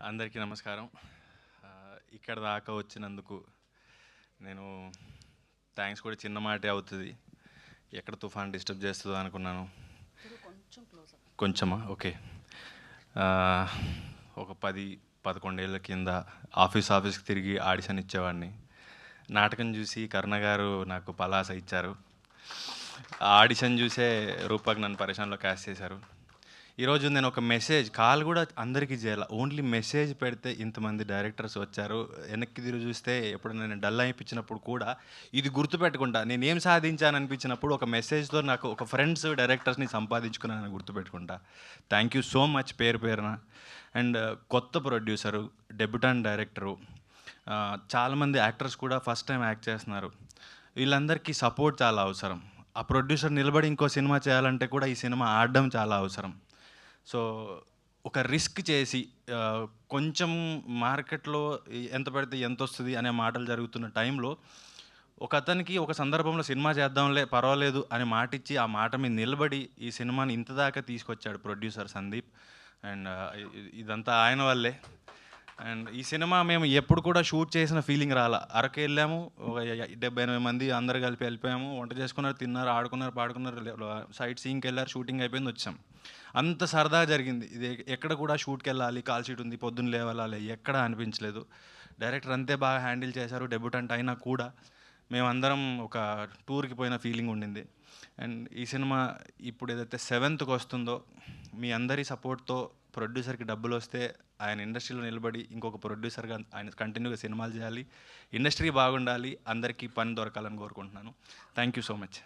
అందరికీ నమస్కారం. ఇక్కడ దాకా వచ్చినందుకు నేను థ్యాంక్స్ కూడా చిన్న మాటే అవుతుంది. ఎక్కడ తుఫాన్ డిస్టర్బ్ చేస్తుందో అనుకున్నాను. కొంచెమా? ఓకే. ఒక 10-11 ఏళ్ళ కింద ఆఫీస్కి తిరిగి ఆడిషన్ ఇచ్చేవాడిని. నాటకం చూసి కరుణ గారు నాకు పలాస ఇచ్చారు. ఆడిషన్ చూసే రూపక్ నన్ను పరిశ్రమలో క్యాస్ట్ చేశారు. ఈరోజు నేను ఒక మెసేజ్ కాల్ కూడా అందరికీ చేయాలి. ఓన్లీ మెసేజ్ పెడితే ఇంతమంది డైరెక్టర్స్ వచ్చారు. వెనక్కి తిరిగి చూస్తే ఎప్పుడు నేను డల్ అయిపించినప్పుడు కూడా ఇది గుర్తుపెట్టుకుంటా. నేను ఏం సాధించాను అనిపించినప్పుడు ఒక మెసేజ్తో నాకు ఒక ఫ్రెండ్స్ డైరెక్టర్స్ని సంపాదించుకున్నాను గుర్తుపెట్టుకుంటా. థ్యాంక్ యూ సో మచ్ పేరున. అండ్ కొత్త ప్రొడ్యూసరు, డెబ్యూటాంట్ డైరెక్టరు, చాలామంది యాక్టర్స్ కూడా ఫస్ట్ టైం యాక్ట్ చేస్తున్నారు. వీళ్ళందరికీ సపోర్ట్ చాలా అవసరం. ఆ ప్రొడ్యూసర్ నిలబడి ఇంకో సినిమా చేయాలంటే కూడా ఈ సినిమా ఆడడం చాలా అవసరం. సో ఒక రిస్క్ చేసి కొంచెం మార్కెట్లో ఎంత పెడితే ఎంత వస్తుంది అనే మాటలు జరుగుతున్న టైంలో ఒక అతనికి ఒక సందర్భంలో సినిమా చేద్దాంలే పర్వాలేదు అని మాటిచ్చి ఆ మాట మీద నిలబడి ఈ సినిమాని ఇంత దాకా తీసుకొచ్చాడు ప్రొడ్యూసర్ సందీప్. అండ్ ఇదంతా ఆయన వల్లే. అండ్ ఈ సినిమా మేము ఎప్పుడు కూడా షూట్ చేసిన ఫీలింగ్ రాలా. అరకు వెళ్ళాము, ఒక 70-80 మంది అందరు కలిపి వెళ్ళిపోయాము. వంట చేసుకున్నారు, తిన్నారు, ఆడుకున్నారు, పాడుకున్నారు, సైట్ సీయింగ్కి వెళ్ళారు, షూటింగ్ అయిపోయింది, వచ్చాం. అంత సరదాగా జరిగింది. ఇది ఎక్కడ కూడా షూట్కి వెళ్ళాలి, కాల్ షీట్ ఉంది, పొద్దున్న లేవాలి, ఎక్కడ అనిపించలేదు. డైరెక్టర్ అంతే బాగా హ్యాండిల్ చేశారు. డెబ్యూటెంట్ అయినా కూడా మేమందరం ఒక టూర్కి పోయిన ఫీలింగ్ ఉండింది. అండ్ ఈ సినిమా ఇప్పుడు ఏదైతే 7th వస్తుందో మీ అందరి సపోర్ట్తో ప్రొడ్యూసర్కి డబ్బులు వస్తే ఆయన ఇండస్ట్రీలో నిలబడి ఇంకొక ప్రొడ్యూసర్గా ఆయన కంటిన్యూగా సినిమాలు చేయాలి. ఇండస్ట్రీ బాగుండాలి, అందరికీ పని దొరకాలని కోరుకుంటున్నాను. Thank you so much.